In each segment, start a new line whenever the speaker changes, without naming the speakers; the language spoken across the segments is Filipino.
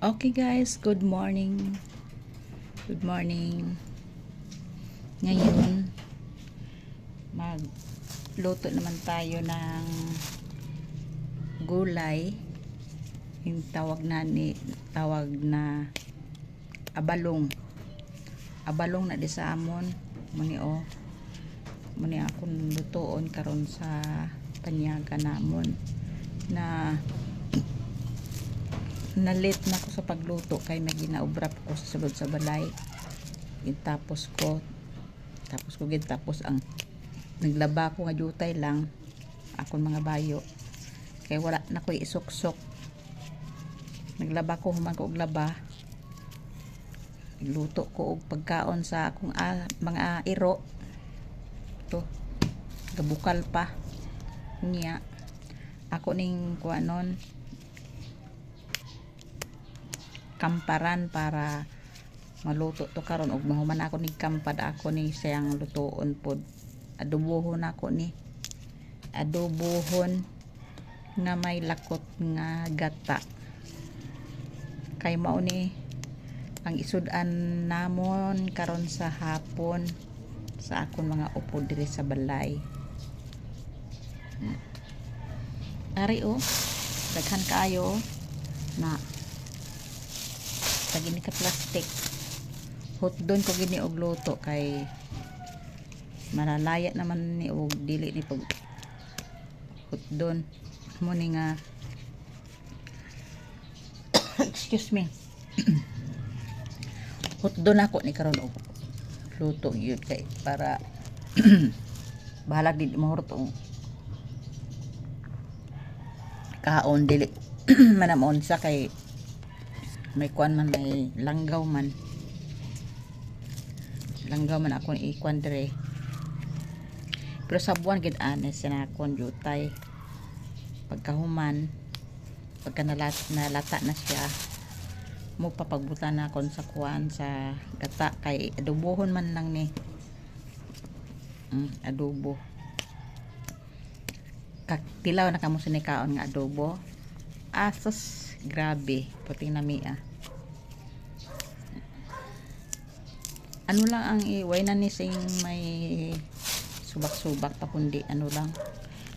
Okay guys, good morning. Good morning. Ngayon, magluto naman tayo ng gulay. Yung tawag na abalong. Abalong na di sa amon. Muni akong lutoon karon sa panyaga namon na nalit na ko sa pagluto kay may ginaubrap ko sa sulod sa balay. Tapos ang naglaba ko nga jutay lang akon mga bayo kay wala na ko isuksok. Naglaba ko human ko og laba, luto ko og pagkaon sa akong mga iro to gabukal pa niya ako ning kuanon kamparan para maluto to karon og mahuman ako ni kampad ako ni siyang lutoon pod. Adobohon nga may lakot nga gata kay mao ni ang isud-an namon karon sa hapon sa akon mga upo diri sa balay. Ari daghan kaayo na sa gini ka plastic hotdon ko gini og luto kay malalaya naman ni og dili ni pag hotdon mo ni nga excuse me hotdon ako ni karon og luto yun kay para bahala di mahurot og kaon dili manamon sa kay may kuan man may langgaw man ako ikuan dire pero sa buwan gid anes na akon jutay pagkahuman pagka nalata na siya mo papagbutan na akon sa kuan sa gata kay adobohon man lang ni adobo kaktilaw na kamo sinikaon nga adobo asos grabe puting nami ano lang ang iway na ni sing may subak-subak pa kundi ano lang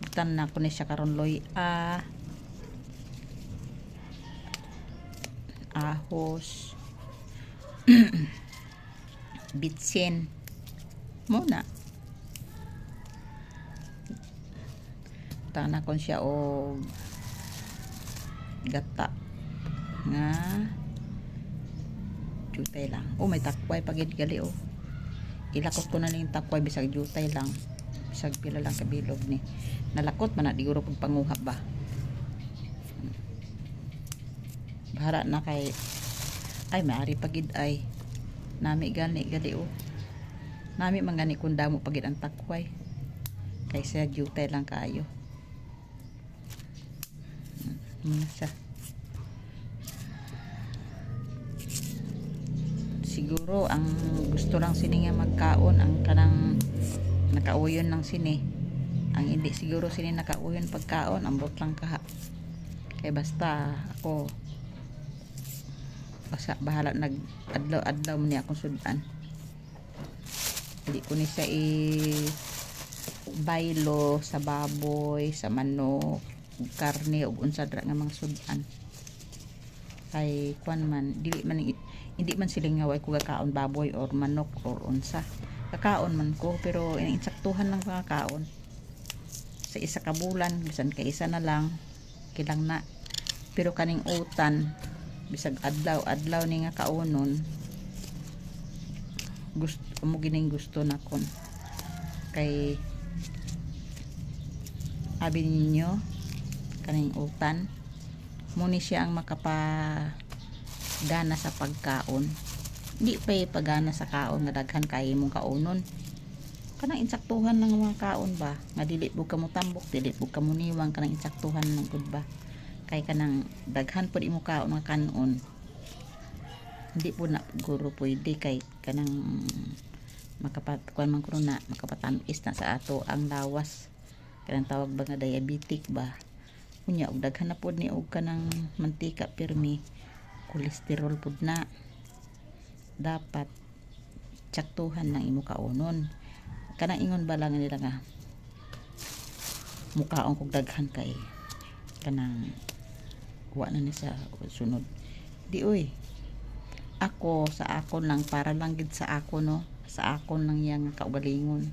butan na ko ni siya karon loy ahos bitsin muna butan na ko siya o gata nga jutay lang may takway pagid gali ilakot ko na ning takway bisag jutay lang bisag pila lang kabilog ni nalakot man na diguro pag panguhap ba bahara na kay ay maari pagid ay nami gani gali nami mangani kun damo pagid ang takway kay sa jutay lang kaayo siya siguro ang gusto lang sini nga magkaon ang kanang nakauyon lang sini ang hindi siguro sini nakauyon pagkaon ambot lang kaha kay basta ako basta bahala nag adlaw man ni akong sudan hindi ko ni siya baylo sa baboy sa manok karne ug unsa dra nga mga sudan kay kuan man dili man hindi man sila nga way ko kakaon baboy or manok or unsa kakaon man ko pero insaktuhan lang kakaon sa isa ka bulan bisan kay isa na lang kilang na pero kaning utan bisag adlaw ni nga kaunon gusto mo gining gusto na kon kay abi ninyo kaning utan muni siya ang makapagana sa pagkaon di pa pagana sa kaon nga daghan kay mong kaunon kanang insaktuhan lang mga kaon ba nga dili bug ka mo tambok dili bug ka mo niwang kanang insaktuhan lang gud ba kay kanang daghan pud imo kaon nga kanon hindi po na guro pwede kay kanang makapatkuan man kuno na makapatamis na sa ato ang lawas kanang tawag ba nga diabetic ba unya og daghan na pod ni og kanang mantika pirmi kolesterol pud na. Dapat tsaktuhan ng imo kaunon. Kanang ingon ba lang nila nga mukaon kog daghan kay kanang wa na ni sa sunod. Di oy. Ako sa akon lang para lang gid sa ako no. Sa akon lang yang kaugalingon.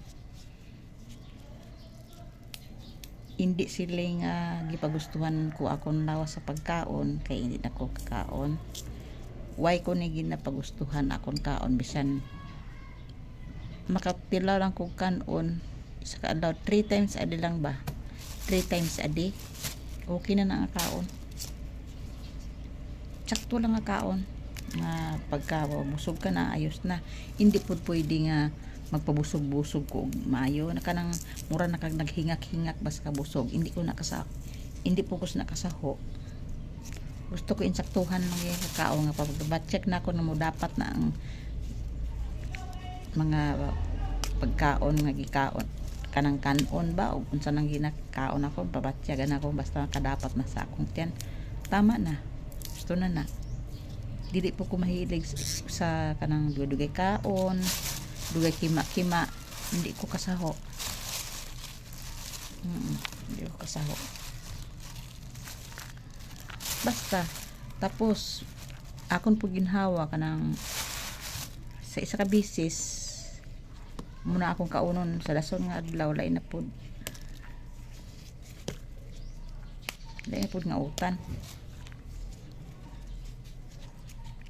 Hindi sila nga gipagustuhan ko akong lawas sa pagkaon kay hindi na ko kakaon. Why ko ni ginapagustuhan akong kaon bisan makapila lang ko kanon sa kaadlaw 3 times a day lang ba? 3 times a day. Okay na ang kaon. Sakto lang ang kaon. Nga pagka busog ka na ayos na. Hindi pud pwede nga magpabusog-busog ko maayo na kanang mura na kag naghingak-hingak bas ka busog. Hindi ko nakasak. Hindi po ko nakasaho. Gusto ko insaktuhan lang yung kakao nga pag-check na ako na mo dapat na ang mga pagkaon nga gikaon kanang kanon ba o unsa nang ginakaon ako pabatyagan ako basta kadapat na sa akong tiyan. Tama na. Gusto na na. Dili po ko mahilig sa kanang dugay kaon, dugay kima-kima. Hindi ko kasaho. Hindi ko kasaho. Basta tapos akon po ginhawa kanang sa isa ka bisis muna akong kaunon sa dason nga adlaw lain na pud nga utan.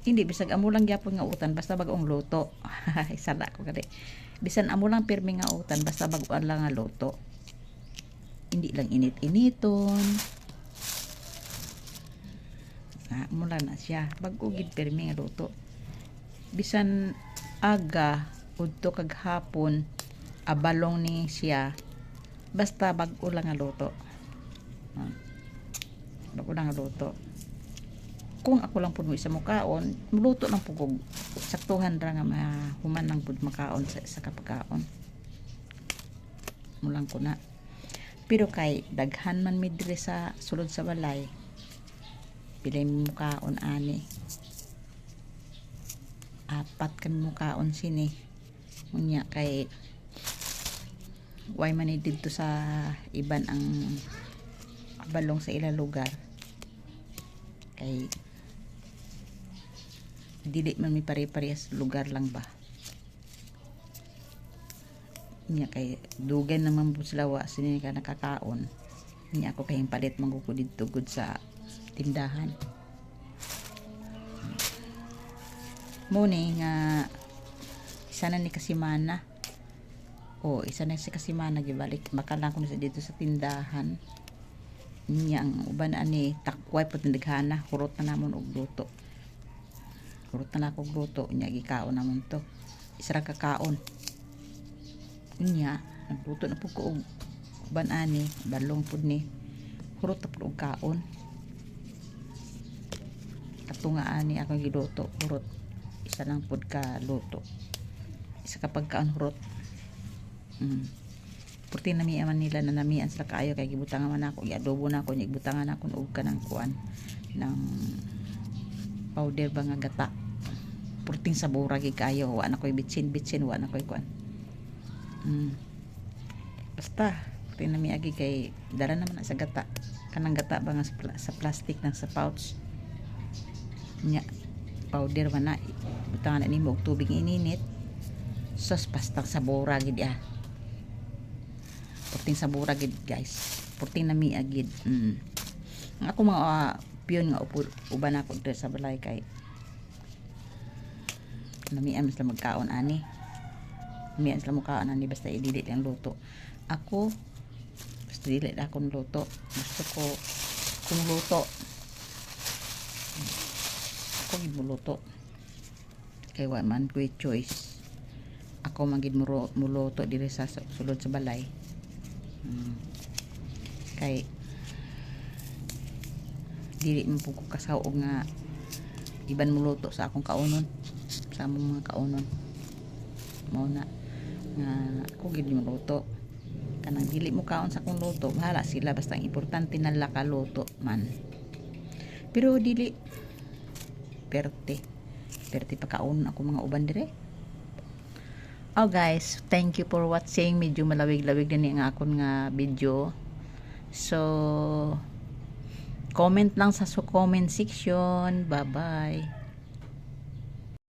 Hindi bisag amo lang gyapon nga utan basta bag-ong luto. Sala ko kadi bisan amo lang pirmi nga utan basta bag-on lang nga luto. Hindi lang init-initon. Mula na siya bag-o gid pirmi nga luto. Bisan aga udto kag hapon abalong ni siya basta bag-o lang nga luto. Bag-o lang nga luto. Kung ako lang pud mo isa mo kaon, luto lang pud kog saktuhan ra nga mahuman lang pud makaon sa kapagkaon. Mulang ko na. Pero kay daghan man mi dire sa sulod sa balay. Pilay mo kaon ani. 4 kami mo kaon sini. Unya kay way man dito sa iban ang balong sa ila lugar. Kay dili man mi pare-parehas lugar lang ba. Unya kay dugay naman po sila wa sini ka nakakaon. Unya ako kay palit mangguko dito gud sa tindahan. Muni nga isa na ni kasimana. Isa na si kasimana gibalik baka lang ko sa dito sa tindahan. Nya ang uban ani takway pud tindaghana hurot na namon og luto. Hurot na ako og luto nya gikaon namon to. Isa ra ka kaon. Nya nagluto na pud ko og uban ani balong pud ni hurot na pud og kaon. Katunga ani ako giluto hurot isa lang pud ka luto. Isa ka pagkaon hurot. Purti namiaman nila na namian sila kaayo kay gibutangan man ako iadobo na ako nya gibutangan ako og kanang kuan ng powder ba nga gata. Purting sabura gid kaayo wa na koy bitsin wa na koy kuan. Basta purti namiagi kay dala naman sa gata. Kanang gata ba nga sa plastic nang sa pouch. Nya powder man na butangan nimo og tubig ininit. Sos pastang sabura gid Purting sabura gid guys. Purting nami agid. Ang ako mga piyon nga uban ako dito sa balay kay namian sila magkaon ani. Namian sila magkaon ani basta idili lang luto. Ako basta dili akong luto. Gusto ko kung luto. Ako gid luto. Kay wa man ko choice. Ako man gid muluto diri sa sulod sa balay. Kay dili man po ko kasaog nga iban muluto sa akong kaunon sa among mga kaunon mao na nga ako gid muluto kanang dili mo kaon sa akong luto bahala sila basta ang importante na lakaluto man pero dili perte pagkaunon ako mga uban dire. Oh guys, thank you for watching. Medyo malawig-lawig din ang akon nga video. So comment lang sa comment section. Bye bye.